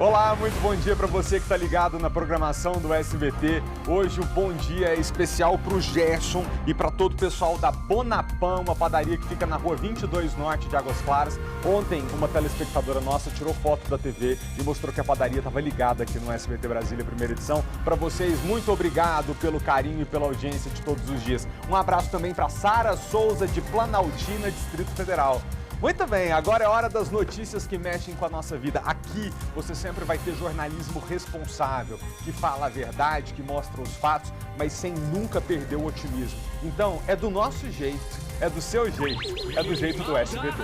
Olá, muito bom dia para você que está ligado na programação do SBT. Hoje o bom dia é especial para o Gerson e para todo o pessoal da Bonapão, uma padaria que fica na rua 22 Norte de Águas Claras. Ontem, uma telespectadora nossa tirou foto da TV e mostrou que a padaria estava ligada aqui no SBT Brasília, primeira edição. Para vocês, muito obrigado pelo carinho e pela audiência de todos os dias. Um abraço também para Sara Souza, de Planaltina, Distrito Federal. Muito bem, agora é hora das notícias que mexem com a nossa vida. Aqui você sempre vai ter jornalismo responsável, que fala a verdade, que mostra os fatos, mas sem nunca perder o otimismo. Então, é do nosso jeito, é do seu jeito, é do jeito do SBT.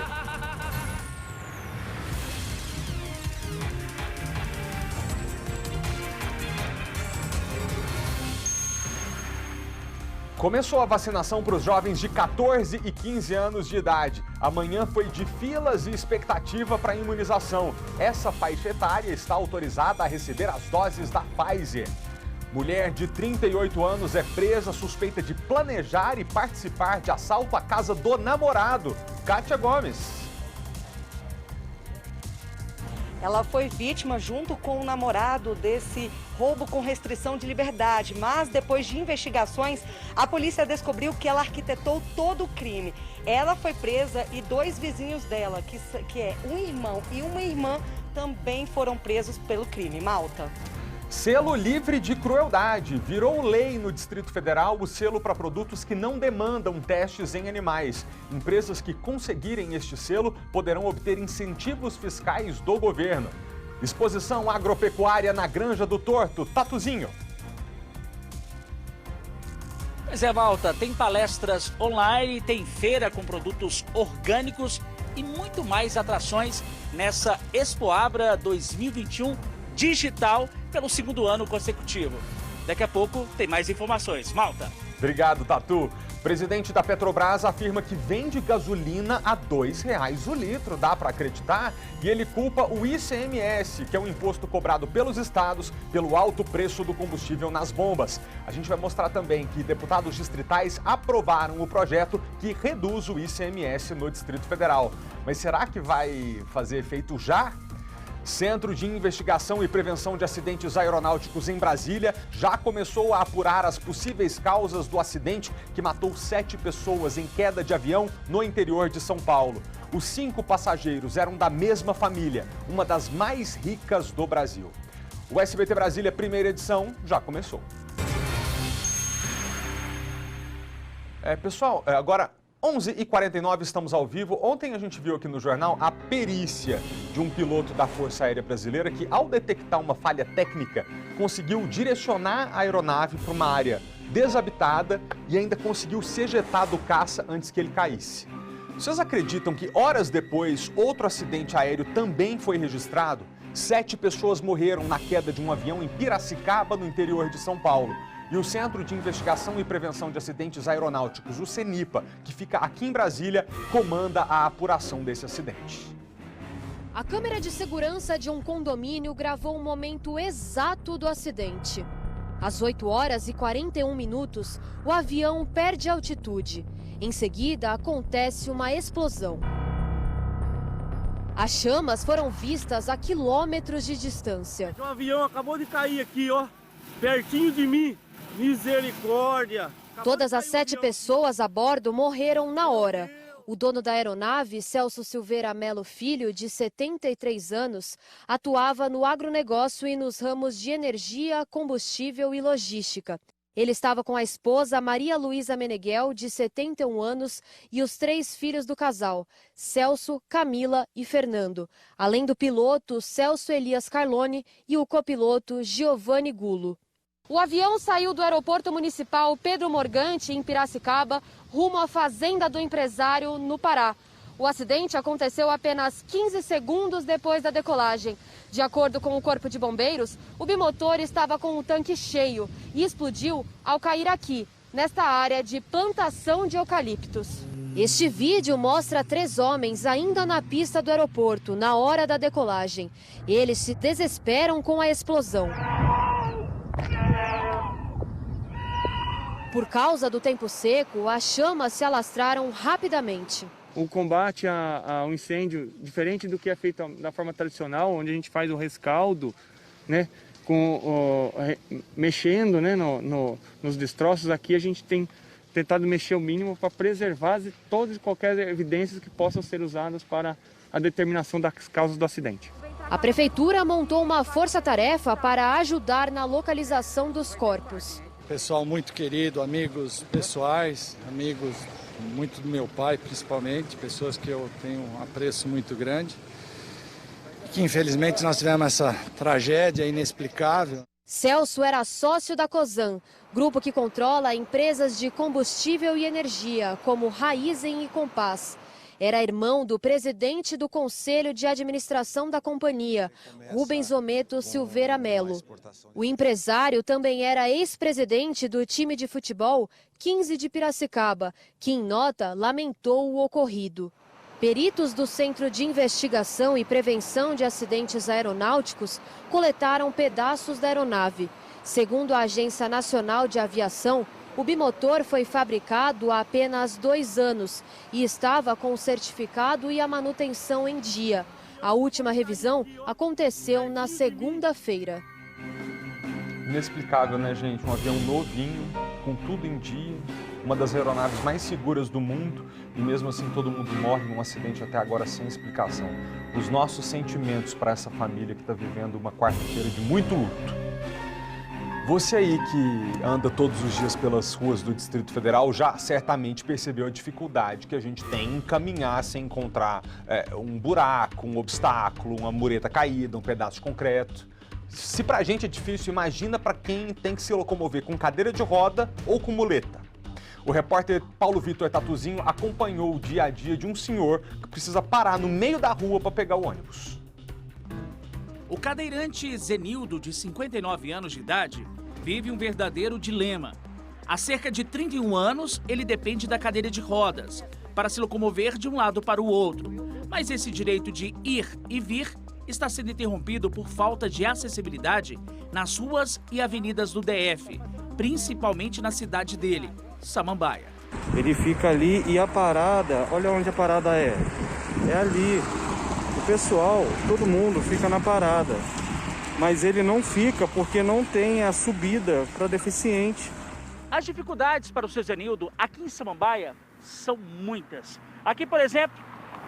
Começou a vacinação para os jovens de 14 e 15 anos de idade. Amanhã foi de filas e expectativa para a imunização. Essa faixa etária está autorizada a receber as doses da Pfizer. Mulher de 38 anos é presa suspeita de planejar e participar de assalto à casa do namorado. Kátia Gomes. Ela foi vítima, junto com o namorado, desse roubo com restrição de liberdade. Mas, depois de investigações, a polícia descobriu que ela arquitetou todo o crime. Ela foi presa e dois vizinhos dela, que é um irmão e uma irmã, também foram presos pelo crime. Malta. Selo livre de crueldade. Virou lei no Distrito Federal o selo para produtos que não demandam testes em animais. Empresas que conseguirem este selo poderão obter incentivos fiscais do governo. Exposição agropecuária na Granja do Torto. Tatuzinho. Pois é, Malta, tem palestras online, tem feira com produtos orgânicos e muito mais atrações nessa Expoabra 2021 digital pelo segundo ano consecutivo. Daqui a pouco tem mais informações. Malta. Obrigado, Tatu. Presidente da Petrobras afirma que vende gasolina a R$ 2,00 o litro. Dá para acreditar? E ele culpa o ICMS, que é um imposto cobrado pelos estados pelo alto preço do combustível nas bombas. A gente vai mostrar também que deputados distritais aprovaram o projeto que reduz o ICMS no Distrito Federal. Mas será que vai fazer efeito já? Centro de Investigação e Prevenção de Acidentes Aeronáuticos em Brasília já começou a apurar as possíveis causas do acidente que matou 7 pessoas em queda de avião no interior de São Paulo. Os 5 passageiros eram da mesma família, uma das mais ricas do Brasil. O SBT Brasília, primeira edição, já começou. Pessoal, agora 11h49, estamos ao vivo. Ontem a gente viu aqui no jornal a perícia de um piloto da Força Aérea Brasileira que, ao detectar uma falha técnica, conseguiu direcionar a aeronave para uma área desabitada e ainda conseguiu se ejetar do caça antes que ele caísse. Vocês acreditam que, horas depois, outro acidente aéreo também foi registrado? 7 pessoas morreram na queda de um avião em Piracicaba, no interior de São Paulo. E o Centro de Investigação e Prevenção de Acidentes Aeronáuticos, o CENIPA, que fica aqui em Brasília, comanda a apuração desse acidente. A câmera de segurança de um condomínio gravou o momento exato do acidente. Às 8h41, o avião perde altitude. Em seguida, acontece uma explosão. As chamas foram vistas a quilômetros de distância. O avião acabou de cair aqui, ó, pertinho de mim. Misericórdia! Todas as 7 pessoas a bordo morreram na hora. O dono da aeronave, Celso Silveira Melo Filho, de 73 anos, atuava no agronegócio e nos ramos de energia, combustível e logística. Ele estava com a esposa Maria Luísa Meneghel, de 71 anos, e os 3 filhos do casal, Celso, Camila e Fernando, além do piloto Celso Elias Carlone e o copiloto Giovanni Gulo. O avião saiu do aeroporto municipal Pedro Morgante, em Piracicaba, rumo à fazenda do empresário, no Pará. O acidente aconteceu apenas 15 segundos depois da decolagem. De acordo com o Corpo de Bombeiros, o bimotor estava com o tanque cheio e explodiu ao cair aqui, nesta área de plantação de eucaliptos. Este vídeo mostra 3 homens ainda na pista do aeroporto, na hora da decolagem. Eles se desesperam com a explosão. Por causa do tempo seco, as chamas se alastraram rapidamente. o combate ao incêndio, diferente do que é feito da forma tradicional, onde a gente faz o rescaldo, né, mexendo, né, nos destroços, aqui a gente tem tentado mexer o mínimo para preservar todas e qualquer evidências que possam ser usadas para a determinação das causas do acidente. A prefeitura montou uma força-tarefa para ajudar na localização dos corpos. Pessoal muito querido, amigos pessoais, amigos muito do meu pai principalmente, pessoas que eu tenho um apreço muito grande. Que infelizmente nós tivemos essa tragédia inexplicável. Celso era sócio da Cosan, grupo que controla empresas de combustível e energia, como Raizen e Compass. Era irmão do presidente do Conselho de Administração da companhia, Rubens Ometo Silveira Melo. O empresário também era ex-presidente do time de futebol 15 de Piracicaba, que em nota lamentou o ocorrido. Peritos do Centro de Investigação e Prevenção de Acidentes Aeronáuticos coletaram pedaços da aeronave. Segundo a Agência Nacional de Aviação, o bimotor foi fabricado há apenas 2 anos e estava com o certificado e a manutenção em dia. A última revisão aconteceu na segunda-feira. Inexplicável, né, gente? Um avião novinho, com tudo em dia, uma das aeronaves mais seguras do mundo e mesmo assim todo mundo morre num acidente até agora sem explicação. Os nossos sentimentos para essa família que está vivendo uma quarta-feira de muito luto. Você aí que anda todos os dias pelas ruas do Distrito Federal já certamente percebeu a dificuldade que a gente tem em caminhar sem encontrar um buraco, um obstáculo, uma mureta caída, um pedaço de concreto. Se pra gente é difícil, imagina para quem tem que se locomover com cadeira de roda ou com muleta. O repórter Paulo Vitor Tatuzinho acompanhou o dia a dia de um senhor que precisa parar no meio da rua para pegar o ônibus. O cadeirante Zenildo, de 59 anos de idade, vive um verdadeiro dilema. Há cerca de 31 anos, ele depende da cadeira de rodas para se locomover de um lado para o outro. Mas esse direito de ir e vir está sendo interrompido por falta de acessibilidade nas ruas e avenidas do DF, principalmente na cidade dele, Samambaia. Ele fica ali e a parada, olha onde a parada é ali. O pessoal, todo mundo fica na parada, mas ele não fica porque não tem a subida para deficiente. As dificuldades para o seu Zenildo aqui em Samambaia são muitas. Aqui, por exemplo,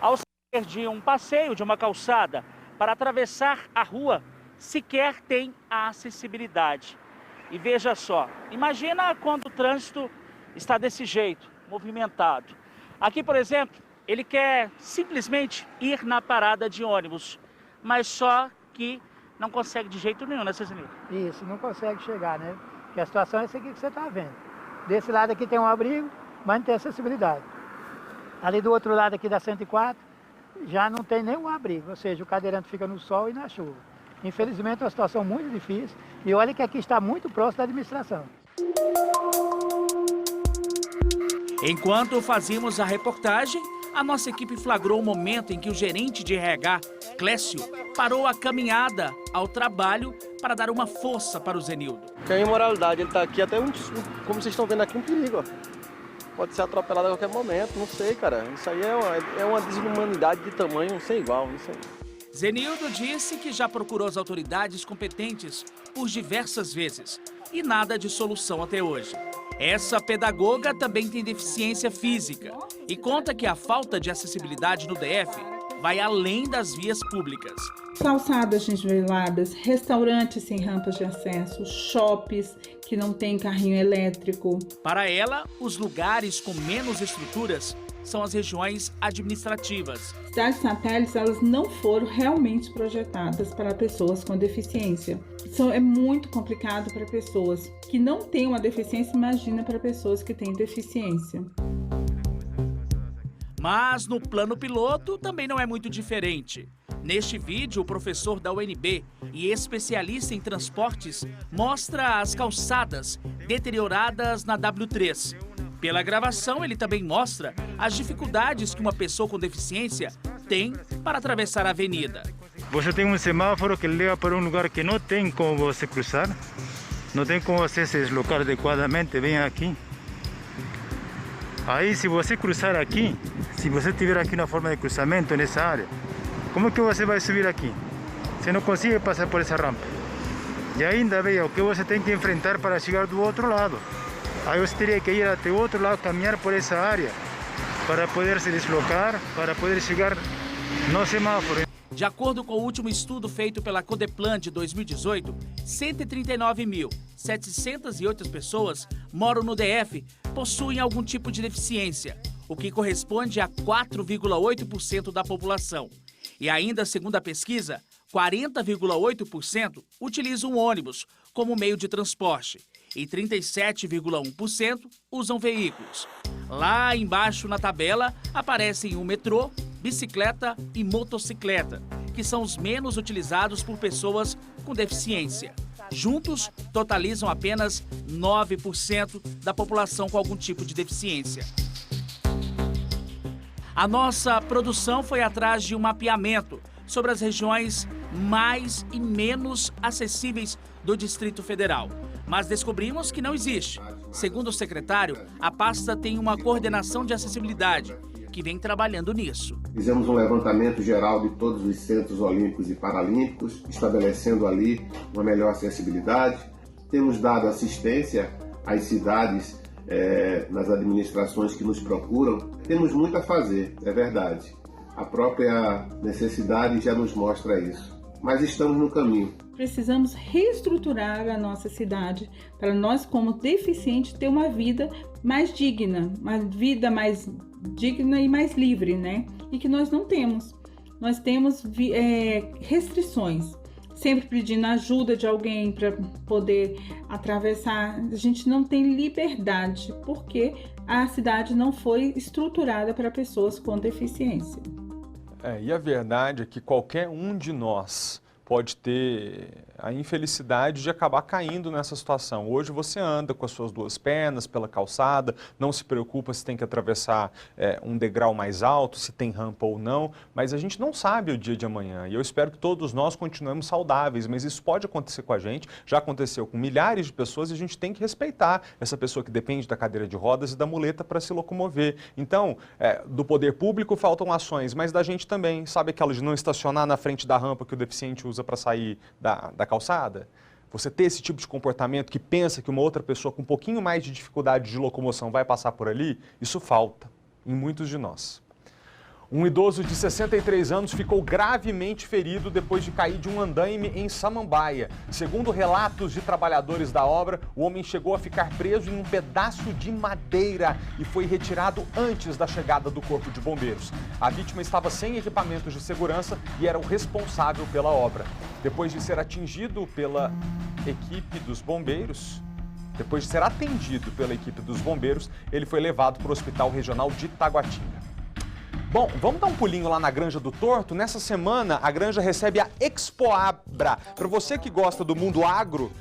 ao sair de um passeio, de uma calçada, para atravessar a rua, sequer tem a acessibilidade. E veja só, imagina quando o trânsito está desse jeito, movimentado. Aqui, por exemplo, ele quer simplesmente ir na parada de ônibus, mas só que não consegue de jeito nenhum, né, Zenildo? Isso, não consegue chegar, né? Porque a situação é essa aqui que você está vendo. Desse lado aqui tem um abrigo, mas não tem acessibilidade. Ali do outro lado aqui da 104, já não tem nenhum abrigo, ou seja, o cadeirante fica no sol e na chuva. Infelizmente é uma situação muito difícil e olha que aqui está muito próximo da administração. Enquanto fazíamos a reportagem, a nossa equipe flagrou o momento em que o gerente de RH, Clécio, parou a caminhada ao trabalho para dar uma força para o Zenildo. Que a imoralidade, ele está aqui até como vocês estão vendo aqui, um perigo, ó. Pode ser atropelado a qualquer momento, não sei, cara. Isso aí é uma desumanidade de tamanho sem igual, não sei. Zenildo disse que já procurou as autoridades competentes por diversas vezes e nada de solução até hoje. Essa pedagoga também tem deficiência física e conta que a falta de acessibilidade no DF vai além das vias públicas. Calçadas desniveladas, restaurantes sem rampas de acesso, shoppings que não tem carrinho elétrico. Para ela, os lugares com menos estruturas são as regiões administrativas. Cidades satélites, elas não foram realmente projetadas para pessoas com deficiência. Isso é muito complicado para pessoas que não têm uma deficiência, imagina para pessoas que têm deficiência. Mas no plano piloto também não é muito diferente. Neste vídeo, o professor da UNB e especialista em transportes mostra as calçadas deterioradas na W3. Pela gravação, ele também mostra as dificuldades que uma pessoa com deficiência tem para atravessar a avenida. Você tem um semáforo que leva para um lugar que não tem como você cruzar, não tem como você se deslocar adequadamente, vem aqui. Aí se você cruzar aqui, se você tiver aqui na forma de cruzamento nessa área, como que você vai subir aqui? Você não consegue passar por essa rampa. E ainda veja o que você tem que enfrentar para chegar do outro lado. Aí você teria que ir até o outro lado, caminhar por essa área, para poder se deslocar, para poder chegar no semáforo. De acordo com o último estudo feito pela Codeplan de 2018, 139.708 pessoas moram no DF possuem algum tipo de deficiência, o que corresponde a 4,8% da população. E ainda, segundo a pesquisa, 40,8% utilizam ônibus como meio de transporte e 37,1% usam veículos. Lá embaixo na tabela aparecem o metrô, bicicleta e motocicleta, que são os menos utilizados por pessoas com deficiência. Juntos, totalizam apenas 9% da população com algum tipo de deficiência. A nossa produção foi atrás de um mapeamento sobre as regiões mais e menos acessíveis do Distrito Federal, mas descobrimos que não existe. Segundo o secretário, a pasta tem uma coordenação de acessibilidade, que vem trabalhando nisso. Fizemos um levantamento geral de todos os centros olímpicos e paralímpicos, estabelecendo ali uma melhor acessibilidade. Temos dado assistência às cidades, nas administrações que nos procuram. Temos muito a fazer, é verdade. A própria necessidade já nos mostra isso. Mas estamos no caminho. Precisamos reestruturar a nossa cidade para nós, como deficientes, ter uma vida mais digna, e mais livre, né? E que nós não temos. Nós temos restrições, sempre pedindo ajuda de alguém para poder atravessar. A gente não tem liberdade, porque a cidade não foi estruturada para pessoas com deficiência. E a verdade é que qualquer um de nós pode ter a infelicidade de acabar caindo nessa situação. Hoje você anda com as suas duas pernas pela calçada, não se preocupa se tem que atravessar um degrau mais alto, se tem rampa ou não, mas a gente não sabe o dia de amanhã. E eu espero que todos nós continuemos saudáveis, mas isso pode acontecer com a gente, já aconteceu com milhares de pessoas e a gente tem que respeitar essa pessoa que depende da cadeira de rodas e da muleta para se locomover. Então, do poder público faltam ações, mas da gente também. Sabe aquela de não estacionar na frente da rampa que o deficiente usa para sair da calçada? Você ter esse tipo de comportamento que pensa que uma outra pessoa com um pouquinho mais de dificuldade de locomoção vai passar por ali, isso falta em muitos de nós. Um idoso de 63 anos ficou gravemente ferido depois de cair de um andaime em Samambaia. Segundo relatos de trabalhadores da obra, o homem chegou a ficar preso em um pedaço de madeira e foi retirado antes da chegada do corpo de bombeiros. A vítima estava sem equipamentos de segurança e era o responsável pela obra. Depois de ser atendido pela equipe dos bombeiros, ele foi levado para o Hospital Regional de Taguatinga. Bom, vamos dar um pulinho lá na Granja do Torto. Nessa semana, a Granja recebe a Expoabra. Para você que gosta do mundo agro,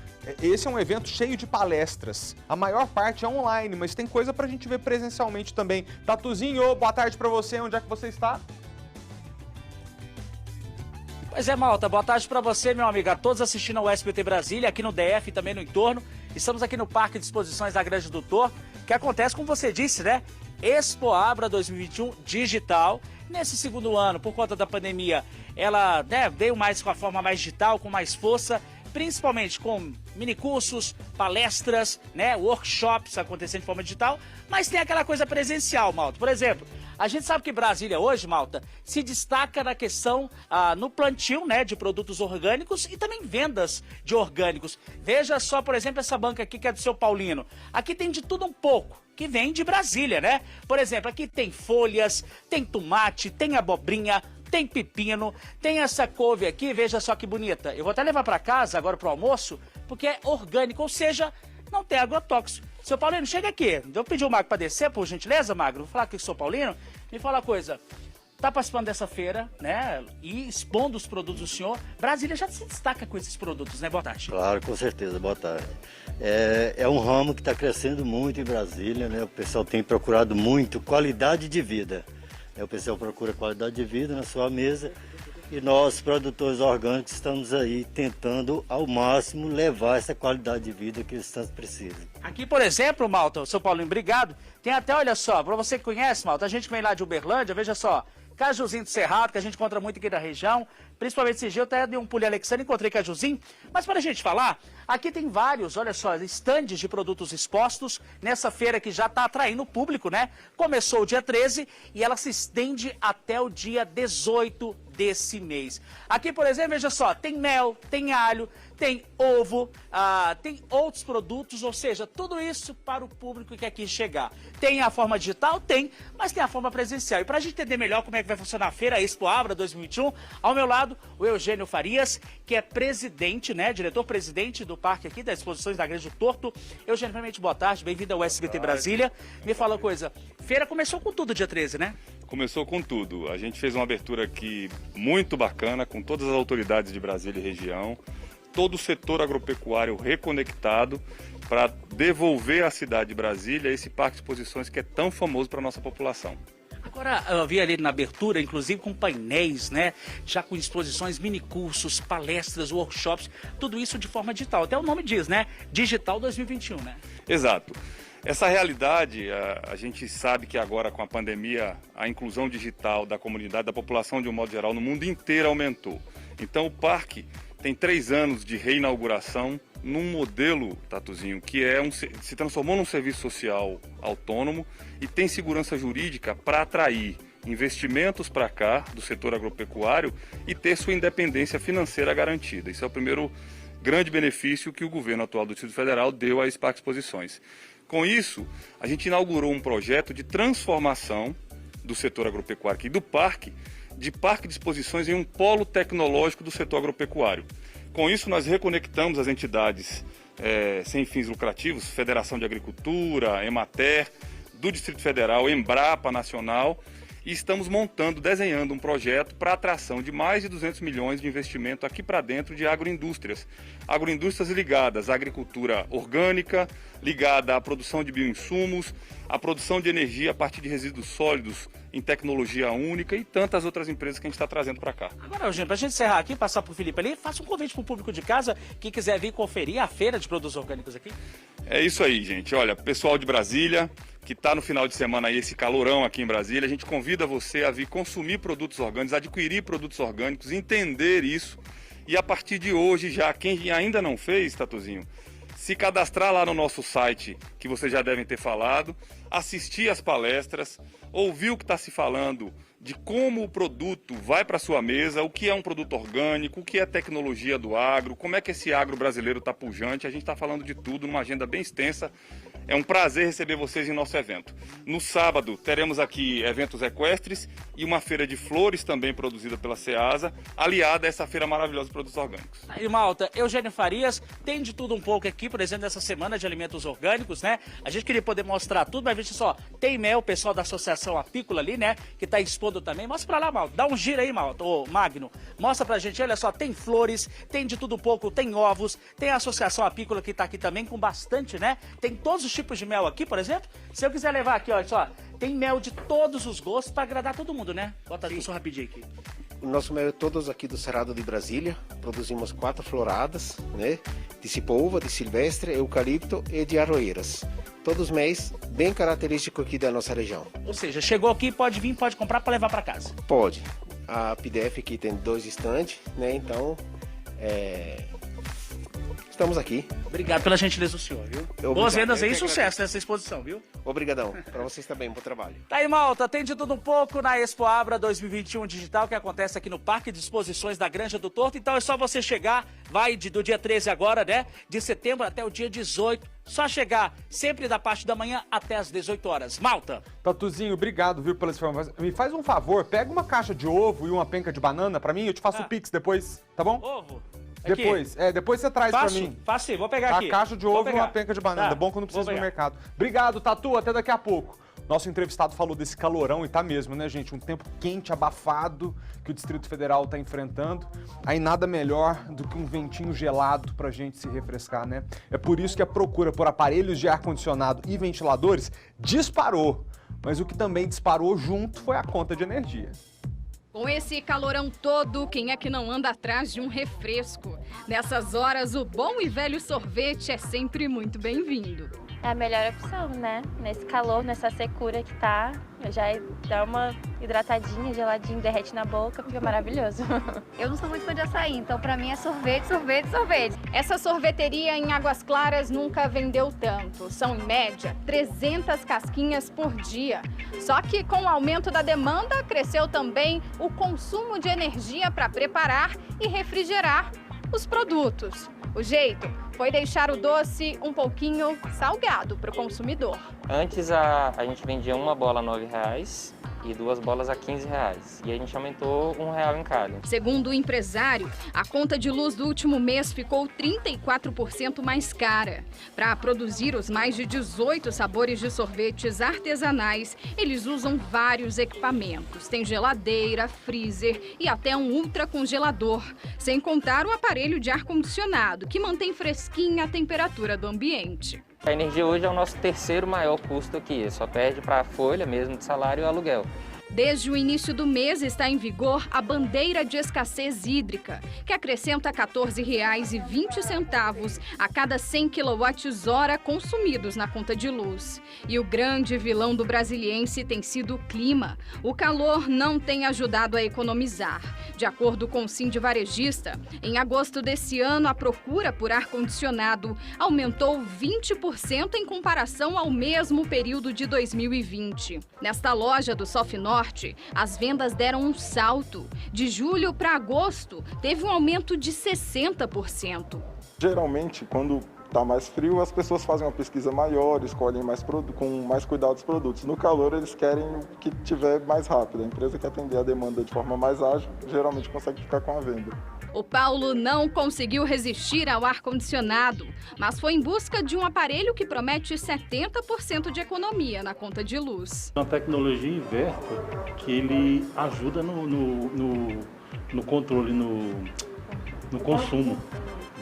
esse é um evento cheio de palestras. A maior parte é online, mas tem coisa para a gente ver presencialmente também. Tatuzinho, boa tarde para você. Onde é que você está? Pois é, malta, boa tarde para você, meu amigo, a todos assistindo ao SBT Brasília, aqui no DF e também no entorno. Estamos aqui no Parque de Exposições da Granja do Torto, que acontece, como você disse, né? Expoabra 2021 digital. Nesse segundo ano, por conta da pandemia, ela veio mais com a forma mais digital, com mais força, principalmente com minicursos, palestras, workshops acontecendo de forma digital, mas tem aquela coisa presencial, malta. Por exemplo, a gente sabe que Brasília hoje, malta, se destaca na questão no plantio, de produtos orgânicos e também vendas de orgânicos. Veja só, por exemplo, essa banca aqui que é do seu Paulino. Aqui tem de tudo um pouco, que vem de Brasília, né? Por exemplo, aqui tem folhas, tem tomate, tem abobrinha, tem pepino, tem essa couve aqui, veja só que bonita. Eu vou até levar para casa agora pro almoço, porque é orgânico, ou seja, não tem agrotóxico. Seu Paulino, chega aqui. Eu pedi o Magro para descer, por gentileza, Magro. Vou falar aqui com o seu Paulino. Me fala uma coisa. Tá participando dessa feira, e expondo os produtos do senhor. Brasília já se destaca com esses produtos, né? Boa tarde. Claro, com certeza. Boa tarde. É um ramo que está crescendo muito em Brasília, né? O pessoal tem procurado muito qualidade de vida. O pessoal procura qualidade de vida na sua mesa E nós, produtores orgânicos, estamos aí tentando ao máximo levar essa qualidade de vida que eles tanto precisam. Aqui, por exemplo, Malta, São Paulo, obrigado. Tem até, olha só, para você que conhece, Malta, a gente vem lá de Uberlândia, veja só, cajuzinho do Cerrado, que a gente encontra muito aqui da região, principalmente esse dia eu até dei um pulo em Alexandre, encontrei cajuzinho. Mas para a gente falar, aqui tem vários, olha só, estandes de produtos expostos nessa feira que já está atraindo o público, né? Começou o dia 13 e ela se estende até o dia 18 desse mês. Aqui, por exemplo, veja só, tem mel, tem alho, tem ovo, tem outros produtos, ou seja, tudo isso para o público que quer aqui chegar. Tem a forma digital? Tem, mas tem a forma presencial. E para a gente entender melhor como é que vai funcionar a feira, a Expoabra 2021, ao meu lado, o Eugênio Farias, que é presidente, né, diretor-presidente do parque aqui, das exposições da Granja do Torto. Eugênio, primeiramente, boa tarde, bem-vindo ao SBT Brasília. Me fala uma coisa, feira começou com tudo dia 13, né? Começou com tudo. A gente fez uma abertura aqui muito bacana, com todas as autoridades de Brasília e região, todo o setor agropecuário reconectado para devolver à cidade de Brasília esse parque de exposições que é tão famoso para a nossa população. Agora, eu vi ali na abertura, inclusive com painéis, né? Já com exposições, minicursos, palestras, workshops, tudo isso de forma digital. Até o nome diz, né? Digital 2021, né? Exato. Essa realidade, a gente sabe que agora com a pandemia, a inclusão digital da comunidade, da população de um modo geral, no mundo inteiro aumentou. Então o parque tem 3 anos de reinauguração num modelo, Tatuzinho, que se transformou num serviço social autônomo e tem segurança jurídica para atrair investimentos para cá do setor agropecuário e ter sua independência financeira garantida. Isso é o primeiro grande benefício que o governo atual do Distrito Federal deu a esse Parque Exposições. Com isso, a gente inaugurou um projeto de transformação do setor agropecuário aqui, do parque de exposições em um polo tecnológico do setor agropecuário. Com isso, nós reconectamos as entidades sem fins lucrativos, Federação de Agricultura, Emater, do Distrito Federal, Embrapa Nacional, e estamos desenhando um projeto para atração de mais de 200 milhões de investimento aqui para dentro de agroindústrias. Agroindústrias ligadas à agricultura orgânica, ligada à produção de bioinsumos, à produção de energia a partir de resíduos sólidos em tecnologia única e tantas outras empresas que a gente está trazendo para cá. Agora, Eugênio, para a gente encerrar aqui, passar para o Felipe ali, faça um convite para o público de casa que quiser vir conferir a feira de produtos orgânicos aqui. É isso aí, gente. Olha, pessoal de Brasília, que está no final de semana aí, esse calorão aqui em Brasília, a gente convida você a vir consumir produtos orgânicos, adquirir produtos orgânicos, entender isso e a partir de hoje já, quem ainda não fez, Tatuzinho, se cadastrar lá no nosso site, que vocês já devem ter falado, assistir as palestras, ouvir o que está se falando de como o produto vai para a sua mesa, o que é um produto orgânico, o que é tecnologia do agro, como é que esse agro brasileiro está pujante. A gente está falando de tudo numa agenda bem extensa. É um prazer receber vocês em nosso evento. No sábado teremos aqui eventos equestres e uma feira de flores também produzida pela Ceasa, aliada a essa feira maravilhosa de produtos orgânicos. Aí, Malta, Eugênio Farias, tem de tudo um pouco aqui, por exemplo, nessa semana de alimentos orgânicos, né? A gente queria poder mostrar tudo, mas veja só, tem mel, o pessoal da Associação Apícola ali, né? Que está expondo também. Mostra pra lá, Malta. Dá um giro aí, Malta. Ô, Magno, mostra pra gente, olha só, tem flores, tem de tudo um pouco, tem ovos, tem a Associação Apícola que tá aqui também com bastante, né? Tem todos os tipos de mel aqui, por exemplo. Se eu quiser levar aqui, olha só, tem mel de todos os gostos para agradar todo mundo, né? Bota isso rapidinho aqui. O nosso mel é todos aqui do Cerrado de Brasília. Produzimos 4 floradas, né? De cipouva, de silvestre, eucalipto e de arroeiras. Todos mês bem característico aqui da nossa região. Ou seja, chegou aqui, pode vir, pode comprar para levar para casa. Pode. A PDF aqui tem 2 estandes, né? Então, estamos aqui. Obrigado pela gentileza do senhor, viu? Boas vendas aí, sucesso nessa exposição, viu? Obrigadão. Para vocês também, bom trabalho. Tá aí, Malta, tem de tudo um pouco na Expoabra 2021 Digital, que acontece aqui no Parque de Exposições da Granja do Torto. Então é só você chegar, vai do dia 13 agora, né? De setembro até o dia 18. Só chegar, sempre da parte da manhã até as 18 horas. Malta! Tatuzinho, obrigado, viu, pelas informações. Me faz um favor, pega uma caixa de ovo e uma penca de banana pra mim, eu te faço o Pix depois, tá bom? Ovo? Depois, depois você traz pra mim. Faço sim, vou pegar aqui. A caixa de ovo e uma penca de banana, Tá, bom quando precisa ir no mercado. Obrigado, Tatu, até daqui a pouco. Nosso entrevistado falou desse calorão e tá mesmo, né, gente? Um tempo quente, abafado que o Distrito Federal tá enfrentando. Aí nada melhor do que um ventinho gelado pra gente se refrescar, né? É por isso que a procura por aparelhos de ar-condicionado e ventiladores disparou. Mas o que também disparou junto foi a conta de energia. Com esse calorão todo, quem é que não anda atrás de um refresco? Nessas horas, o bom e velho sorvete é sempre muito bem-vindo. É a melhor opção, né? Nesse calor, nessa secura que tá, já dá uma hidratadinha, geladinho, derrete na boca, fica maravilhoso. Eu não sou muito fã de açaí, então pra mim é sorvete, sorvete, sorvete. Essa sorveteria em Águas Claras nunca vendeu tanto. São, em média, 300 casquinhas por dia. Só que com o aumento da demanda, cresceu também o consumo de energia para preparar e refrigerar os produtos. O jeito foi deixar o doce um pouquinho salgado para o consumidor. Antes a gente vendia uma bola a R$9 e 2 bolas a R$15. E a gente aumentou R$1 em cada. Segundo o empresário, a conta de luz do último mês ficou 34% mais cara. Para produzir os mais de 18 sabores de sorvetes artesanais, eles usam vários equipamentos. Tem geladeira, freezer e até um ultracongelador. Sem contar o aparelho de ar-condicionado, que mantém fresquinha a temperatura do ambiente. A energia hoje é o nosso terceiro maior custo aqui, só perde para a folha mesmo de salário e o aluguel. Desde o início do mês está em vigor a bandeira de escassez hídrica, que acrescenta R$ 14,20 a cada 100 kWh consumidos na conta de luz. E o grande vilão do brasiliense tem sido o clima. O calor não tem ajudado a economizar. De acordo com o Sindivarejista, em agosto desse ano, a procura por ar-condicionado aumentou 20% em comparação ao mesmo período de 2020. Nesta loja do Sofinor, as vendas deram um salto. De julho para agosto, teve um aumento de 60%. Geralmente, quando está mais frio, as pessoas fazem uma pesquisa maior, escolhem com mais cuidado os produtos. No calor, eles querem o que tiver mais rápido. A empresa que atender a demanda de forma mais ágil, geralmente consegue ficar com a venda. O Paulo não conseguiu resistir ao ar-condicionado, mas foi em busca de um aparelho que promete 70% de economia na conta de luz. Uma tecnologia inverter que ele ajuda no controle, no consumo,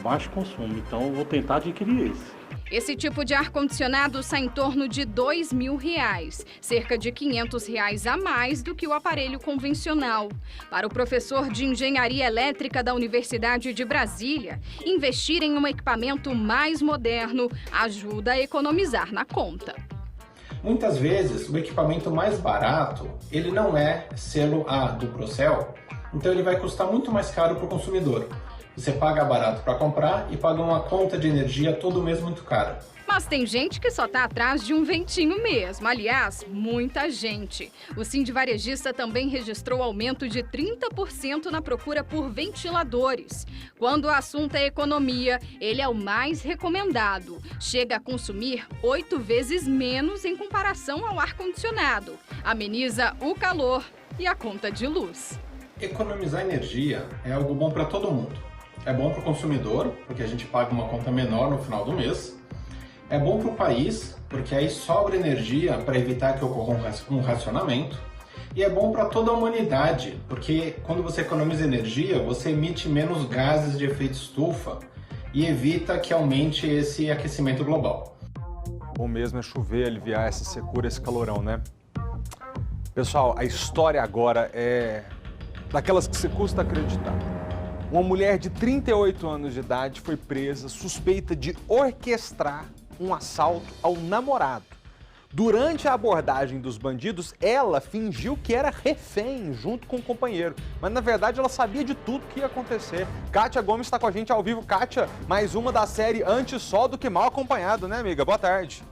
baixo consumo. Então eu vou tentar adquirir esse. Esse tipo de ar-condicionado sai em torno de R$2.000, cerca de R$500 a mais do que o aparelho convencional. Para o professor de Engenharia Elétrica da Universidade de Brasília, investir em um equipamento mais moderno ajuda a economizar na conta. Muitas vezes, o equipamento mais barato, ele não é selo A do Procel, então ele vai custar muito mais caro para o consumidor. Você paga barato para comprar e paga uma conta de energia todo mês muito cara. Mas tem gente que só está atrás de um ventinho mesmo. Aliás, muita gente. O Sindivarejista também registrou aumento de 30% na procura por ventiladores. Quando o assunto é economia, ele é o mais recomendado. Chega a consumir 8 vezes menos em comparação ao ar-condicionado. Ameniza o calor e a conta de luz. Economizar energia é algo bom para todo mundo. É bom para o consumidor, porque a gente paga uma conta menor no final do mês. É bom para o país, porque aí sobra energia para evitar que ocorra um racionamento. E é bom para toda a humanidade, porque quando você economiza energia, você emite menos gases de efeito estufa e evita que aumente esse aquecimento global. Bom mesmo é chover, aliviar essa secura, esse calorão, né? Pessoal, a história agora é daquelas que se custa acreditar. Uma mulher de 38 anos de idade foi presa suspeita de orquestrar um assalto ao namorado. Durante a abordagem dos bandidos, ela fingiu que era refém junto com o companheiro. Mas, na verdade, ela sabia de tudo que ia acontecer. Kátia Gomes está com a gente ao vivo. Kátia, mais uma da série Antes Só do que Mal Acompanhado, né, amiga? Boa tarde.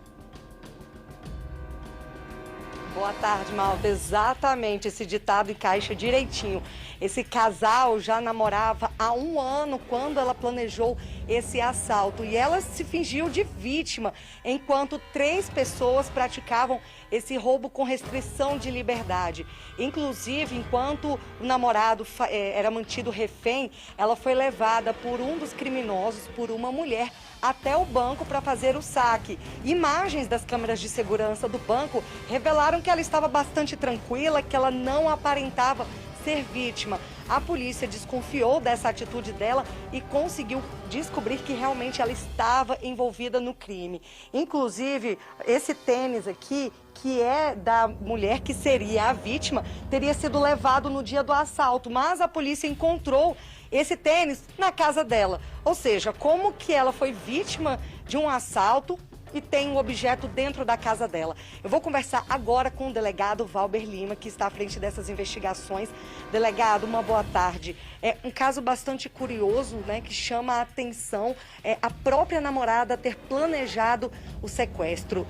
Boa tarde, Malta. Exatamente, esse ditado encaixa direitinho. Esse casal já namorava há 1 ano quando ela planejou esse assalto e ela se fingiu de vítima, enquanto 3 pessoas praticavam esse roubo com restrição de liberdade. Inclusive, enquanto o namorado era mantido refém, ela foi levada por um dos criminosos, por uma mulher, até o banco para fazer o saque. Imagens das câmeras de segurança do banco revelaram que ela estava bastante tranquila, que ela não aparentava ser vítima. A polícia desconfiou dessa atitude dela e conseguiu descobrir que realmente ela estava envolvida no crime. Inclusive, esse tênis aqui, que é da mulher que seria a vítima, teria sido levado no dia do assalto, mas a polícia encontrou esse tênis na casa dela. Ou seja, como que ela foi vítima de um assalto e tem um objeto dentro da casa dela. Eu vou conversar agora com o delegado Valber Lima, que está à frente dessas investigações. Delegado, uma boa tarde. É um caso bastante curioso, né, que chama a atenção, a própria namorada ter planejado o sequestro.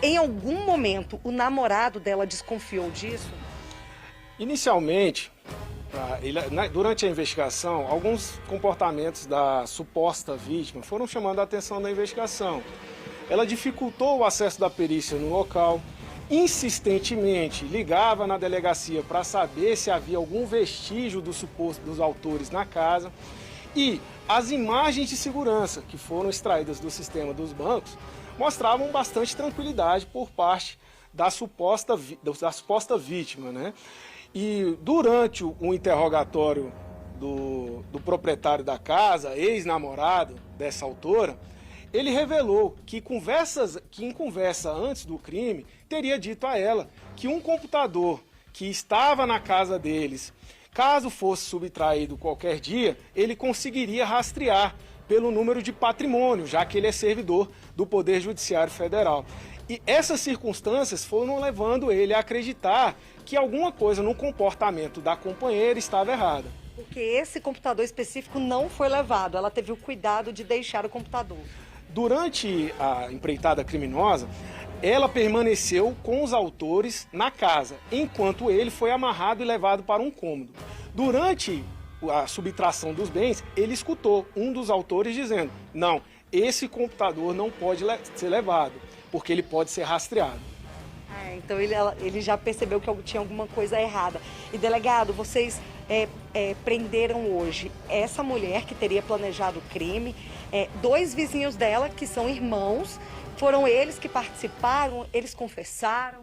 Em algum momento, o namorado dela desconfiou disso? Inicialmente, durante a investigação, alguns comportamentos da suposta vítima foram chamando a atenção da investigação. Ela dificultou o acesso da perícia no local, insistentemente ligava na delegacia para saber se havia algum vestígio dos autores na casa, e as imagens de segurança que foram extraídas do sistema dos bancos mostravam bastante tranquilidade por parte da suposta vítima, né? E durante o interrogatório do proprietário da casa, ex-namorado dessa autora, ele revelou que em conversa antes do crime, teria dito a ela que um computador que estava na casa deles, caso fosse subtraído qualquer dia, ele conseguiria rastrear pelo número de patrimônio, já que ele é servidor do Poder Judiciário Federal. E essas circunstâncias foram levando ele a acreditar que alguma coisa no comportamento da companheira estava errada. Porque esse computador específico não foi levado, ela teve o cuidado de deixar o computador. Durante a empreitada criminosa, ela permaneceu com os autores na casa, enquanto ele foi amarrado e levado para um cômodo. Durante a subtração dos bens, ele escutou um dos autores dizendo: não, esse computador não pode ser levado, porque ele pode ser rastreado. Então ele já percebeu que tinha alguma coisa errada. E delegado, vocês prenderam hoje essa mulher que teria planejado o crime, dois vizinhos dela que são irmãos, foram eles que participaram, eles confessaram?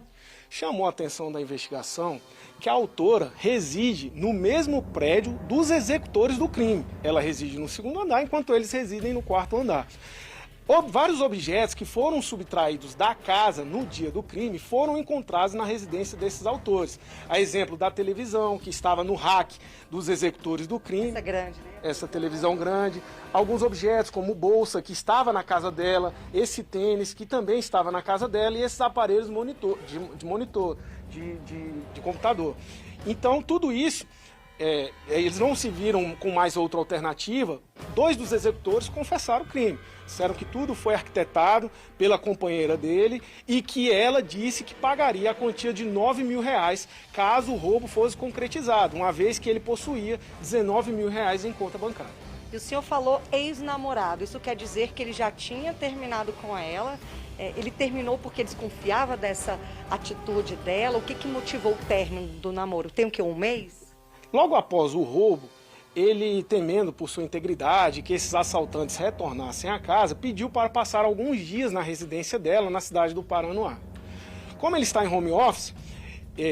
Chamou a atenção da investigação que a autora reside no mesmo prédio dos executores do crime. Ela reside no segundo andar, enquanto eles residem no quarto andar. Vários objetos que foram subtraídos da casa no dia do crime foram encontrados na residência desses autores. A exemplo da televisão, que estava no rack dos executores do crime. Essa grande, né? Essa televisão grande. Alguns objetos, como bolsa, que estava na casa dela. Esse tênis, que também estava na casa dela. E esses aparelhos de computador. Então, tudo isso... eles não se viram com mais outra alternativa. Dois dos executores confessaram o crime. Disseram que tudo foi arquitetado pela companheira dele e que ela disse que pagaria a quantia de R$9 mil caso o roubo fosse concretizado, uma vez que ele possuía R$19 mil em conta bancária. E o senhor falou ex-namorado, isso quer dizer que ele já tinha terminado com ela? Ele terminou porque desconfiava dessa atitude dela? O que motivou o término do namoro? Tem o quê, um mês? Logo após o roubo, ele, temendo por sua integridade, que esses assaltantes retornassem à casa, pediu para passar alguns dias na residência dela, na cidade do Paranoá. Como ele está em home office,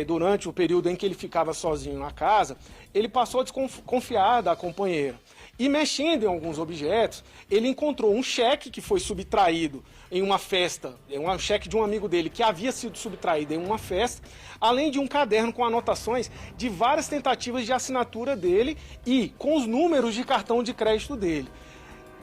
durante o período em que ele ficava sozinho na casa, ele passou a desconfiar da companheira. E mexendo em alguns objetos, ele encontrou um cheque que foi subtraído em uma festa, um cheque de um amigo dele que havia sido subtraído em uma festa, além de um caderno com anotações de várias tentativas de assinatura dele e com os números de cartão de crédito dele.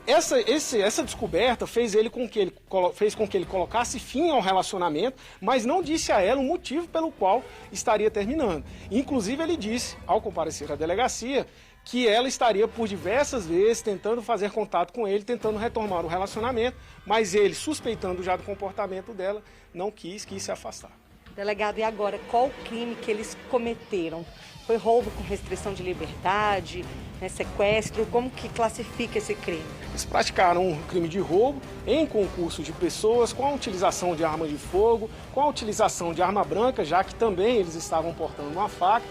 Essa descoberta fez com que ele colocasse fim ao relacionamento, mas não disse a ela o motivo pelo qual estaria terminando. Inclusive, ele disse, ao comparecer à delegacia, que ela estaria por diversas vezes tentando fazer contato com ele, tentando retomar o relacionamento, mas ele, suspeitando já do comportamento dela, não quis se afastar. Delegado, e agora, qual o crime que eles cometeram? Foi roubo com restrição de liberdade, sequestro? Como que classifica esse crime? Eles praticaram um crime de roubo em concurso de pessoas, com a utilização de arma de fogo, com a utilização de arma branca, já que também eles estavam portando uma faca,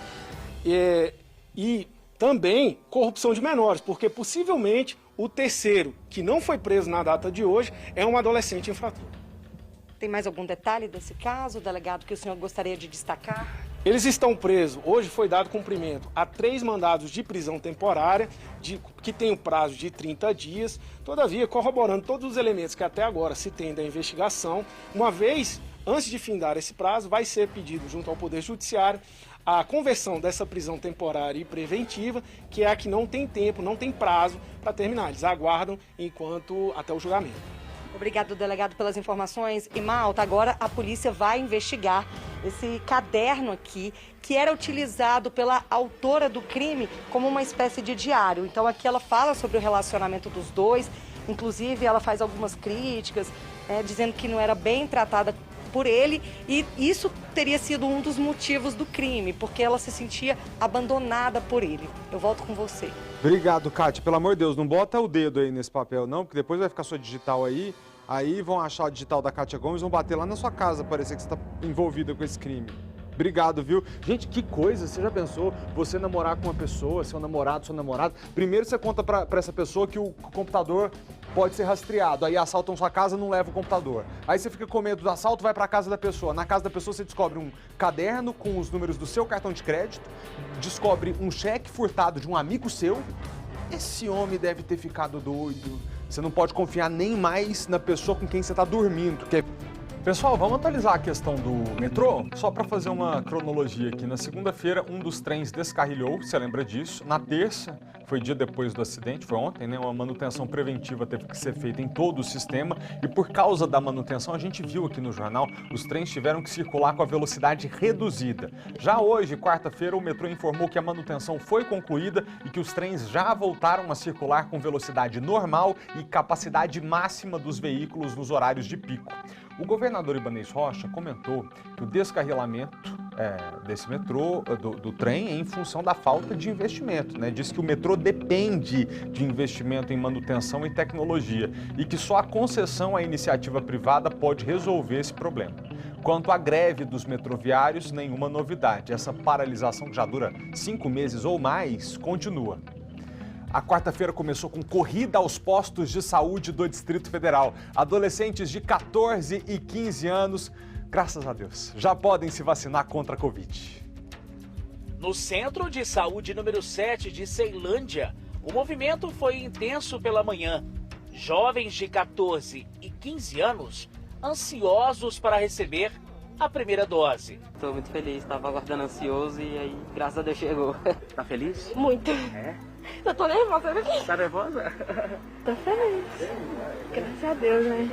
e também corrupção de menores, porque possivelmente o terceiro, que não foi preso na data de hoje, é um adolescente infrator. Tem mais algum detalhe desse caso, delegado, que o senhor gostaria de destacar? Eles estão presos. Hoje foi dado cumprimento a 3 mandados de prisão temporária, que tem um prazo de 30 dias. Todavia, corroborando todos os elementos que até agora se tem da investigação, uma vez, antes de findar esse prazo, vai ser pedido junto ao Poder Judiciário a conversão dessa prisão temporária e preventiva, que é a que não tem tempo, não tem prazo para terminar. Eles aguardam até o julgamento. Obrigado, delegado, pelas informações. E, Malta, agora a polícia vai investigar esse caderno aqui, que era utilizado pela autora do crime como uma espécie de diário. Então, aqui ela fala sobre o relacionamento dos dois, inclusive ela faz algumas críticas, dizendo que não era bem tratada por ele, e isso teria sido um dos motivos do crime, porque ela se sentia abandonada por ele. Eu volto com você. Obrigado, Kátia. Pelo amor de Deus, não bota o dedo aí nesse papel, não, porque depois vai ficar sua digital aí vão achar o digital da Kátia Gomes, vão bater lá na sua casa, parecer que você está envolvida com esse crime. Obrigado, viu? Gente, que coisa, você já pensou você namorar com uma pessoa, seu namorado, sua namorada? Primeiro você conta pra essa pessoa que o computador pode ser rastreado, aí assaltam sua casa, não leva o computador. Aí você fica com medo do assalto, vai pra casa da pessoa. Na casa da pessoa você descobre um caderno com os números do seu cartão de crédito, descobre um cheque furtado de um amigo seu. Esse homem deve ter ficado doido. Você não pode confiar nem mais na pessoa com quem você está dormindo. Pessoal, vamos atualizar a questão do metrô? Só para fazer uma cronologia aqui. Na segunda-feira, um dos trens descarrilhou, você lembra disso? Na terça, foi dia depois do acidente, foi ontem, né? Uma manutenção preventiva teve que ser feita em todo o sistema e por causa da manutenção, a gente viu aqui no jornal, os trens tiveram que circular com a velocidade reduzida. Já hoje, quarta-feira, o metrô informou que a manutenção foi concluída e que os trens já voltaram a circular com velocidade normal e capacidade máxima dos veículos nos horários de pico. O governador Ibanez Rocha comentou que o descarrilamento desse metrô, do trem, é em função da falta de investimento, né? Diz que o metrô depende de investimento em manutenção e tecnologia e que só a concessão à iniciativa privada pode resolver esse problema. Quanto à greve dos metroviários, nenhuma novidade. Essa paralisação, que já dura 5 meses ou mais, continua. A quarta-feira começou com corrida aos postos de saúde do Distrito Federal. Adolescentes de 14 e 15 anos, graças a Deus, já podem se vacinar contra a Covid. No Centro de Saúde número 7 de Ceilândia, o movimento foi intenso pela manhã. Jovens de 14 e 15 anos, ansiosos para receber a primeira dose. Estou muito feliz, estava aguardando ansioso e aí, graças a Deus, chegou. Tá feliz? Muito. É? Eu tô nervosa aqui. Tá nervosa? Tô feliz. Graças a Deus, né?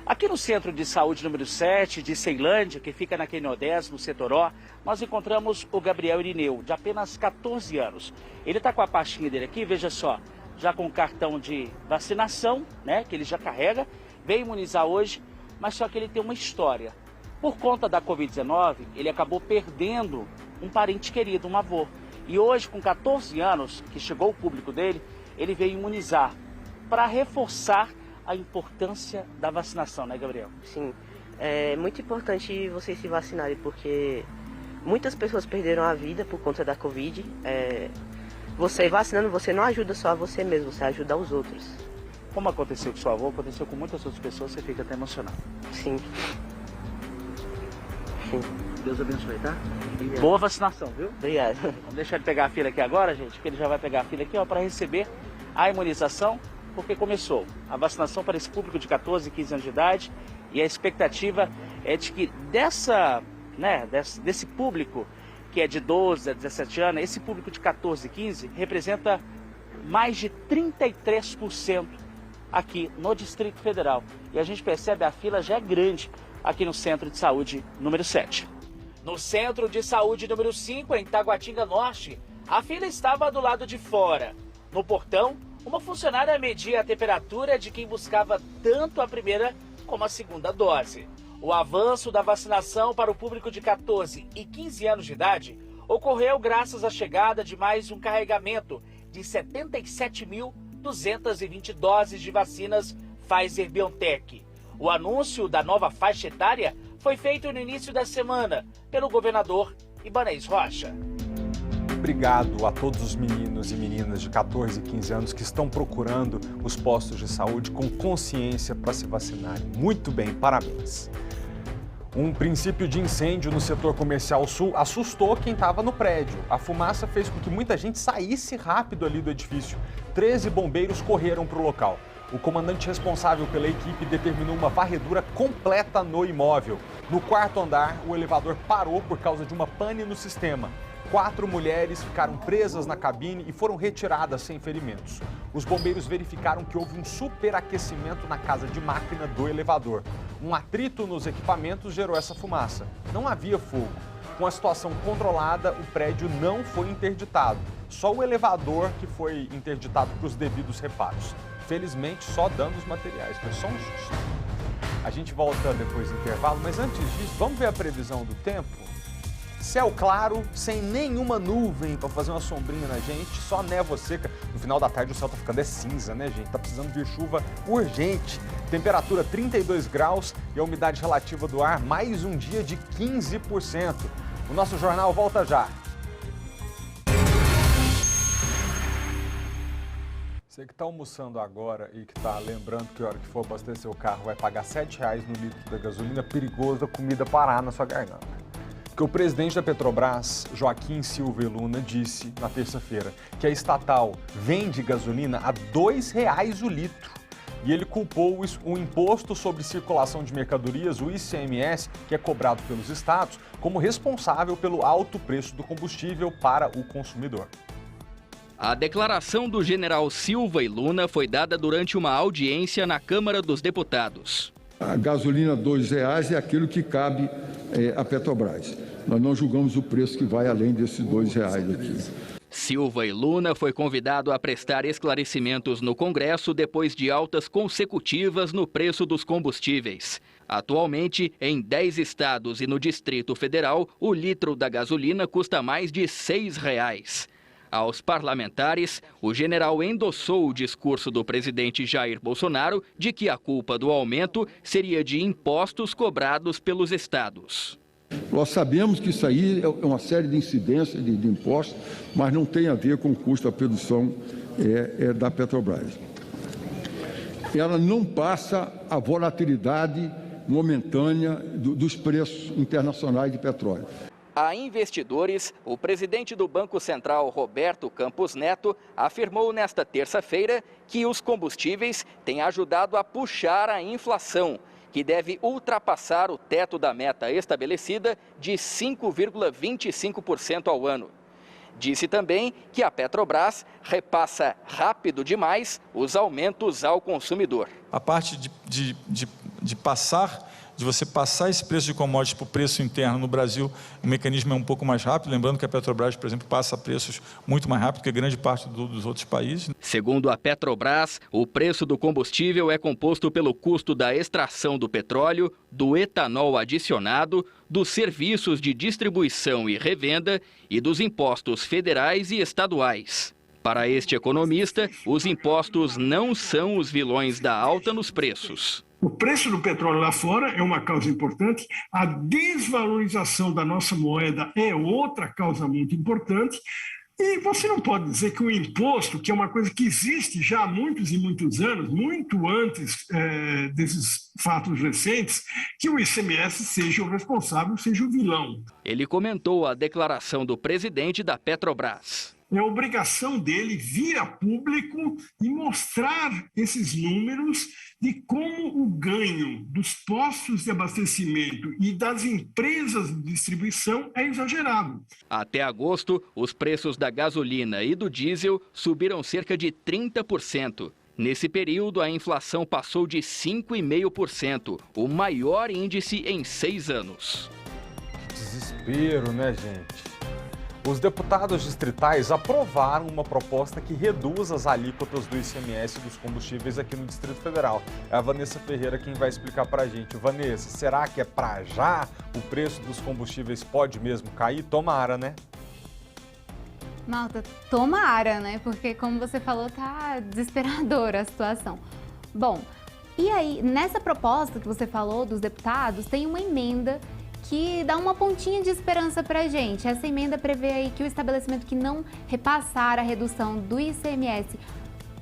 Aqui no Centro de Saúde número 7 de Ceilândia, que fica na Quenodés, no setor O, nós encontramos o Gabriel Irineu, de apenas 14 anos. Ele tá com a pastinha dele aqui, veja só, já com o cartão de vacinação, né, que ele já carrega, veio imunizar hoje, mas só que ele tem uma história. Por conta da Covid-19, ele acabou perdendo um parente querido, um avô. E hoje, com 14 anos, que chegou o público dele, ele veio imunizar para reforçar a importância da vacinação, né, Gabriel? Sim, é muito importante vocês se vacinarem, porque muitas pessoas perderam a vida por conta da Covid. Você vacinando, você não ajuda só a você mesmo, você ajuda aos outros. Como aconteceu com seu avô, aconteceu com muitas outras pessoas, você fica até emocionado. Sim. Sim. Deus abençoe, tá? Obrigado. Boa vacinação, viu? Obrigado. Vamos deixar ele pegar a fila aqui agora, gente, porque ele já vai pegar a fila aqui, ó, para receber a imunização, porque começou a vacinação para esse público de 14 e 15 anos de idade e a expectativa é de que desse público que é de 12 a 17 anos, esse público de 14 e 15 representa mais de 33% aqui no Distrito Federal. E a gente percebe a fila já é grande aqui no Centro de Saúde número 7. No Centro de Saúde número 5, em Taguatinga Norte, a fila estava do lado de fora. No portão, uma funcionária media a temperatura de quem buscava tanto a primeira como a segunda dose. O avanço da vacinação para o público de 14 e 15 anos de idade ocorreu graças à chegada de mais um carregamento de 77.220 doses de vacinas Pfizer-BioNTech. O anúncio da nova faixa etária foi feito no início da semana pelo governador Ibanez Rocha. Obrigado a todos os meninos e meninas de 14 e 15 anos que estão procurando os postos de saúde com consciência para se vacinarem. Muito bem, parabéns. Um princípio de incêndio no setor comercial sul assustou quem estava no prédio. A fumaça fez com que muita gente saísse rápido ali do edifício. 13 bombeiros correram para o local. O comandante responsável pela equipe determinou uma varredura completa no imóvel. No quarto andar, o elevador parou por causa de uma pane no sistema. 4 mulheres ficaram presas na cabine e foram retiradas sem ferimentos. Os bombeiros verificaram que houve um superaquecimento na casa de máquina do elevador. Um atrito nos equipamentos gerou essa fumaça. Não havia fogo. Com a situação controlada, o prédio não foi interditado. Só o elevador que foi interditado para os devidos reparos. Felizmente, só danos materiais, foi só um susto. A gente volta depois do intervalo, mas antes disso, vamos ver a previsão do tempo? Céu claro, sem nenhuma nuvem para fazer uma sombrinha na gente, só névoa seca. No final da tarde o céu tá ficando cinza, né, gente? Tá precisando vir chuva urgente. Temperatura 32 graus e a umidade relativa do ar mais um dia de 15%. O nosso jornal volta já. Você que está almoçando agora e que está lembrando que a hora que for abastecer o carro vai pagar R$7 no litro da gasolina, é perigoso a comida parar na sua garganta. Porque o presidente da Petrobras, Joaquim Silva e Luna, disse na terça-feira que a estatal vende gasolina a R$2 o litro. E ele culpou o imposto sobre circulação de mercadorias, o ICMS, que é cobrado pelos estados, como responsável pelo alto preço do combustível para o consumidor. A declaração do general Silva e Luna foi dada durante uma audiência na Câmara dos Deputados. A gasolina R$2 é aquilo que cabe à Petrobras. Nós não julgamos o preço que vai além desses R$2 aqui. Silva e Luna foi convidado a prestar esclarecimentos no Congresso depois de altas consecutivas no preço dos combustíveis. Atualmente, em 10 estados e no Distrito Federal, o litro da gasolina custa mais de R$6. Aos parlamentares, o general endossou o discurso do presidente Jair Bolsonaro de que a culpa do aumento seria de impostos cobrados pelos estados. Nós sabemos que isso aí é uma série de incidências de impostos, mas não tem a ver com o custo da produção da Petrobras. Ela não passa a volatilidade momentânea dos preços internacionais de petróleo. A investidores, o presidente do Banco Central, Roberto Campos Neto, afirmou nesta terça-feira que os combustíveis têm ajudado a puxar a inflação, que deve ultrapassar o teto da meta estabelecida de 5,25% ao ano. Disse também que a Petrobras repassa rápido demais os aumentos ao consumidor. A parte de você passar esse preço de commodities para o preço interno no Brasil, o mecanismo é um pouco mais rápido, lembrando que a Petrobras, por exemplo, passa preços muito mais rápido que a grande parte dos outros países. Segundo a Petrobras, o preço do combustível é composto pelo custo da extração do petróleo, do etanol adicionado, dos serviços de distribuição e revenda e dos impostos federais e estaduais. Para este economista, os impostos não são os vilões da alta nos preços. O preço do petróleo lá fora é uma causa importante, a desvalorização da nossa moeda é outra causa muito importante, e você não pode dizer que o imposto, que é uma coisa que existe já há muitos e muitos anos, muito antes desses fatos recentes, que o ICMS seja o responsável, seja o vilão. Ele comentou a declaração do presidente da Petrobras. É obrigação dele vir a público e mostrar esses números de como o ganho dos postos de abastecimento e das empresas de distribuição é exagerado. Até agosto, os preços da gasolina e do diesel subiram cerca de 30%. Nesse período, a inflação passou de 5,5%, o maior índice em 6 anos. Que desespero, né, gente? Os deputados distritais aprovaram uma proposta que reduz as alíquotas do ICMS dos combustíveis aqui no Distrito Federal. É a Vanessa Ferreira quem vai explicar pra gente. Vanessa, será que é pra já? O preço dos combustíveis pode mesmo cair? Tomara, né? Malta, tomara, né? Porque, como você falou, tá desesperadora a situação. Bom, e aí, nessa proposta que você falou dos deputados, tem uma emenda que dá uma pontinha de esperança pra gente. Essa emenda prevê aí que o estabelecimento que não repassar a redução do ICMS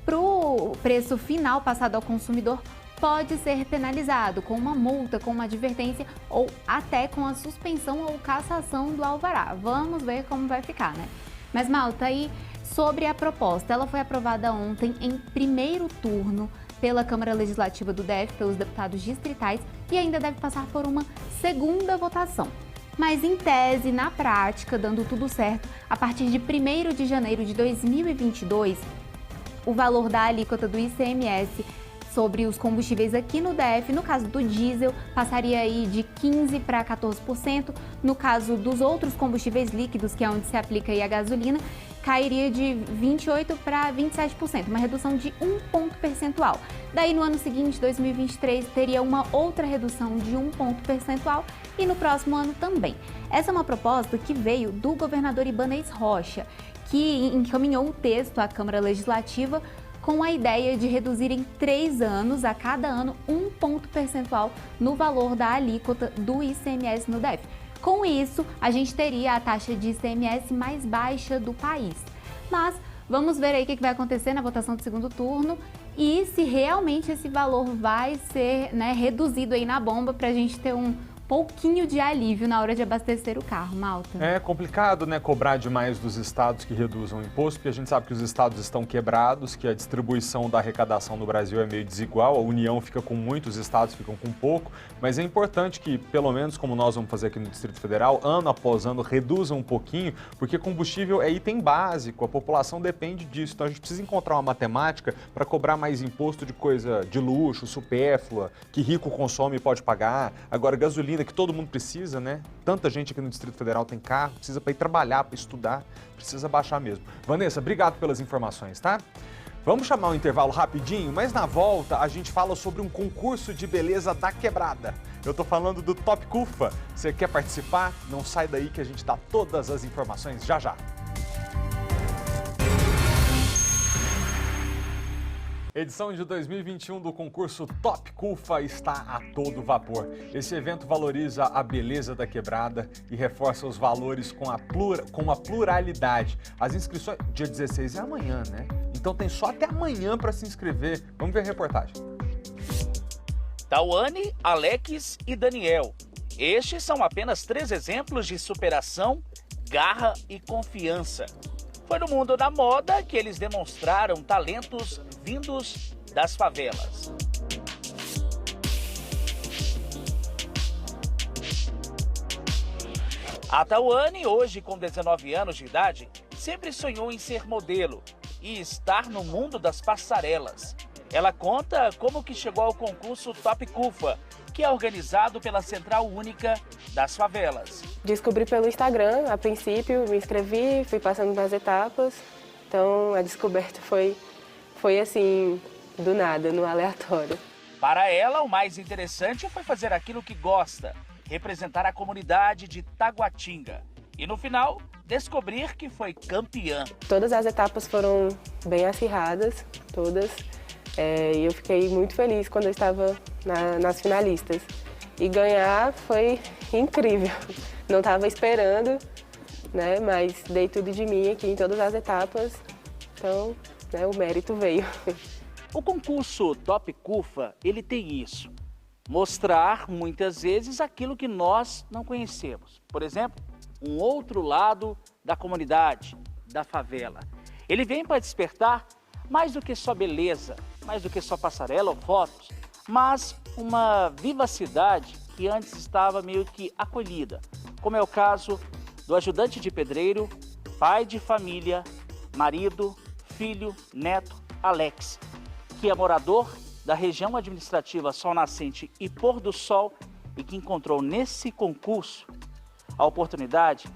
pro preço final passado ao consumidor pode ser penalizado com uma multa, com uma advertência ou até com a suspensão ou cassação do alvará. Vamos ver como vai ficar, né? Mas, Malta, aí sobre a proposta, ela foi aprovada ontem em primeiro turno pela Câmara Legislativa do DF, pelos deputados distritais, e ainda deve passar por uma segunda votação. Mas, em tese, na prática, dando tudo certo, a partir de 1º de janeiro de 2022, o valor da alíquota do ICMS sobre os combustíveis aqui no DF, no caso do diesel, passaria aí de 15% para 14%. No caso dos outros combustíveis líquidos, que é onde se aplica aí a gasolina, cairia de 28% para 27%, uma redução de 1 ponto percentual. Daí, no ano seguinte, 2023, teria uma outra redução de 1 ponto percentual e no próximo ano também. Essa é uma proposta que veio do governador Ibanez Rocha, que encaminhou um texto à Câmara Legislativa com a ideia de reduzir em 3 anos, a cada ano, 1 ponto percentual no valor da alíquota do ICMS no DF. Com isso, a gente teria a taxa de ICMS mais baixa do país. Mas vamos ver aí o que vai acontecer na votação do segundo turno e se realmente esse valor vai ser, né, reduzido aí na bomba para a gente ter um pouquinho de alívio na hora de abastecer o carro, Malta. É complicado, né, cobrar demais dos estados que reduzam o imposto, porque a gente sabe que os estados estão quebrados, que a distribuição da arrecadação no Brasil é meio desigual, a União fica com muitos, os estados ficam com pouco, mas é importante que, pelo menos como nós vamos fazer aqui no Distrito Federal, ano após ano, reduzam um pouquinho, porque combustível é item básico, a população depende disso, então a gente precisa encontrar uma matemática para cobrar mais imposto de coisa de luxo, supérflua, que rico consome e pode pagar, agora gasolina, que todo mundo precisa, né? Tanta gente aqui no Distrito Federal tem carro, precisa para ir trabalhar, para estudar, precisa baixar mesmo. Vanessa, obrigado pelas informações, tá? Vamos chamar um intervalo rapidinho, mas na volta a gente fala sobre um concurso de beleza da quebrada. Eu tô falando do Top Cufa. Você quer participar? Não sai daí que a gente dá todas as informações já já. Edição de 2021 do concurso Top Cufa está a todo vapor. Esse evento valoriza a beleza da quebrada e reforça os valores com a pluralidade. As inscrições, dia 16 é amanhã, né? Então tem só até amanhã para se inscrever. Vamos ver a reportagem. Tawane, Alex e Daniel. Estes são apenas 3 exemplos de superação, garra e confiança. Foi no mundo da moda que eles demonstraram talentos vindos das favelas. A Tawane, hoje com 19 anos de idade, sempre sonhou em ser modelo e estar no mundo das passarelas. Ela conta como que chegou ao concurso Top Cufa, que é organizado pela Central Única das Favelas. Descobri pelo Instagram, a princípio, me inscrevi, fui passando nas etapas, então a descoberta foi assim, do nada, no aleatório. Para ela, o mais interessante foi fazer aquilo que gosta, representar a comunidade de Taguatinga. E no final, descobrir que foi campeã. Todas as etapas foram bem acirradas, todas. E eu fiquei muito feliz quando eu estava nas finalistas. E ganhar foi incrível. Não estava esperando, né? Mas dei tudo de mim aqui em todas as etapas. Então, né, o mérito veio. O concurso Top Cufa, ele tem isso. Mostrar, muitas vezes, aquilo que nós não conhecemos. Por exemplo, um outro lado da comunidade, da favela. Ele vem para despertar mais do que só beleza, mais do que só passarela ou fotos, mas uma vivacidade que antes estava meio que acolhida, como é o caso do ajudante de pedreiro, pai de família, marido, filho, neto, Alex, que é morador da região administrativa Sol Nascente e Pôr do Sol e que encontrou nesse concurso a oportunidade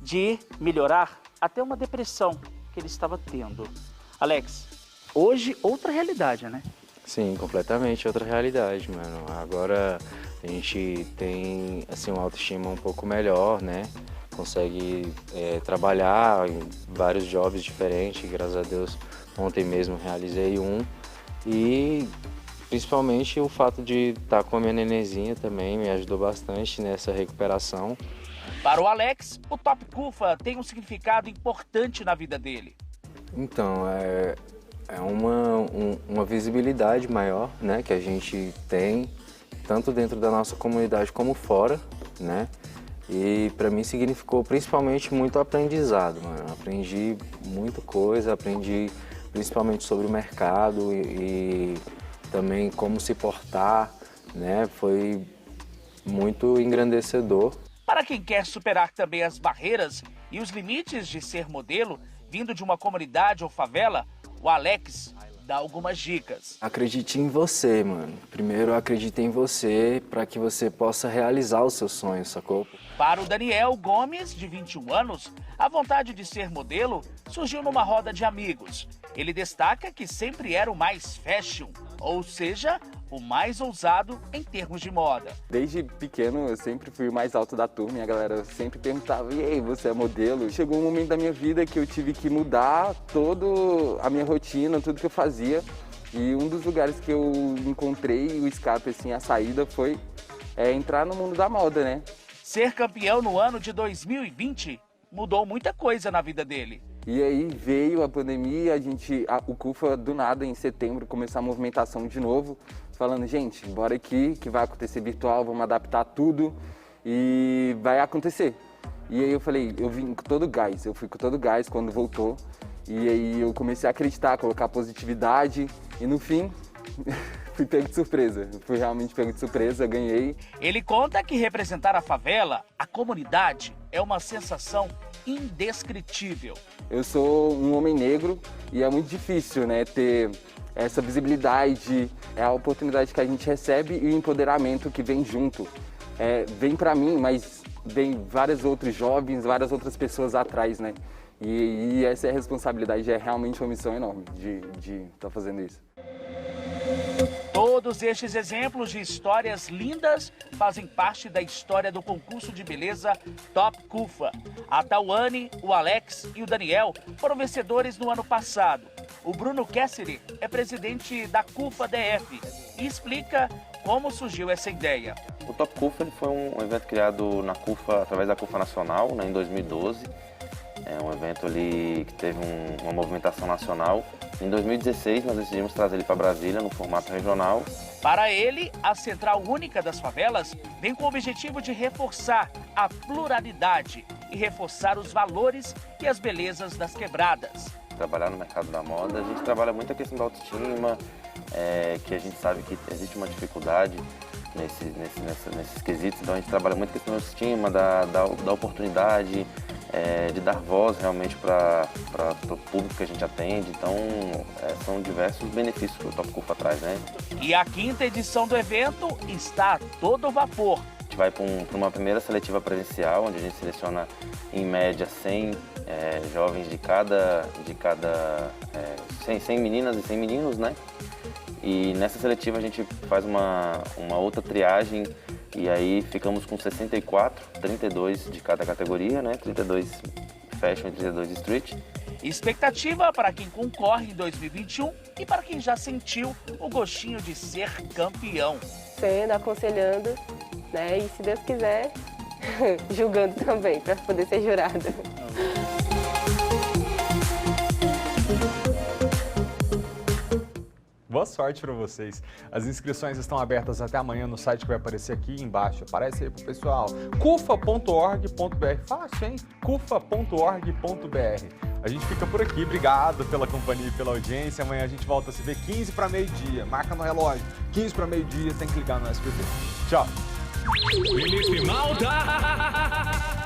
de melhorar até uma depressão que ele estava tendo. Alex, hoje outra realidade, né? Sim, completamente outra realidade, mano. Agora a gente tem assim, uma autoestima um pouco melhor, né? Consegue trabalhar em vários jobs diferentes, graças a Deus. Ontem mesmo realizei um e principalmente o fato de estar com a minha nenenzinha também me ajudou bastante nessa recuperação. Para o Alex, o Top Cufa tem um significado importante na vida dele. Então, É uma visibilidade maior, né, que a gente tem, tanto dentro da nossa comunidade como fora, né? E para mim significou principalmente muito aprendizado, mano. Aprendi muita coisa, aprendi principalmente sobre o mercado e também como se portar, né? Foi muito engrandecedor. Para quem quer superar também as barreiras e os limites de ser modelo, vindo de uma comunidade ou favela, o Alex dá algumas dicas. Acredite em você, mano. Primeiro acredite em você para que você possa realizar os seus sonhos, sacou? Para o Daniel Gomes, de 21 anos, a vontade de ser modelo surgiu numa roda de amigos. Ele destaca que sempre era o mais fashion, ou seja, o mais ousado em termos de moda. Desde pequeno eu sempre fui o mais alto da turma e a galera sempre perguntava: e aí, você é modelo? Chegou um momento da minha vida que eu tive que mudar toda a minha rotina, tudo que eu fazia. E um dos lugares que eu encontrei o escape, assim, a saída foi entrar no mundo da moda, né? Ser campeão no ano de 2020 mudou muita coisa na vida dele. E aí veio a pandemia, o CUFA do nada em setembro começou a movimentação de novo, falando: gente, bora aqui que vai acontecer virtual, vamos adaptar tudo e vai acontecer. E aí eu falei, eu vim com todo gás, eu fui com todo gás quando voltou. E aí eu comecei a acreditar, colocar positividade e no fim fui pego de surpresa. Fui realmente pego de surpresa, ganhei. Ele conta que representar a favela, a comunidade, é uma sensação indescritível. Eu sou um homem negro e é muito difícil, né, ter essa visibilidade, é a oportunidade que a gente recebe e o empoderamento que vem junto. Vem para mim, mas vem vários outros jovens, várias outras pessoas atrás, né? E essa responsabilidade, é realmente uma missão enorme de estar fazendo isso. Todos estes exemplos de histórias lindas fazem parte da história do concurso de beleza Top CUFA. A Tawane, o Alex e o Daniel foram vencedores no ano passado. O Bruno Kessler é presidente da CUFA DF e explica como surgiu essa ideia. O Top CUFA foi um evento criado na CUFA, através da CUFA Nacional, né, em 2012. É um evento ali que teve uma movimentação nacional. Em 2016, nós decidimos trazer ele para Brasília, no formato regional. Para ele, a Central Única das Favelas vem com o objetivo de reforçar a pluralidade e reforçar os valores e as belezas das quebradas. Trabalhar no mercado da moda, a gente trabalha muito a questão da autoestima, que a gente sabe que existe uma dificuldade nesses quesitos, então a gente trabalha muito a questão da autoestima, da oportunidade, de dar voz realmente para o público que a gente atende. Então são diversos benefícios que o Top CUFA traz, né? E a 5ª edição do evento está a todo vapor. A gente vai para uma primeira seletiva presencial, onde a gente seleciona em média 100 jovens de cada 100 meninas e 100 meninos, né? E nessa seletiva a gente faz uma outra triagem e aí ficamos com 64, 32 de cada categoria, né? 32 fashion e 32 street. Expectativa para quem concorre em 2021 e para quem já sentiu o gostinho de ser campeão. Sendo, aconselhando, né? E se Deus quiser, julgando também, para poder ser jurada. Boa sorte para vocês. As inscrições estão abertas até amanhã no site que vai aparecer aqui embaixo. Aparece aí pro pessoal. cufa.org.br. Fácil, hein? cufa.org.br. A gente fica por aqui. Obrigado pela companhia e pela audiência. Amanhã a gente volta a se ver 15 para meio-dia. Marca no relógio. 15 para meio-dia, tem que ligar no SBT. Tchau. Felipe Malta!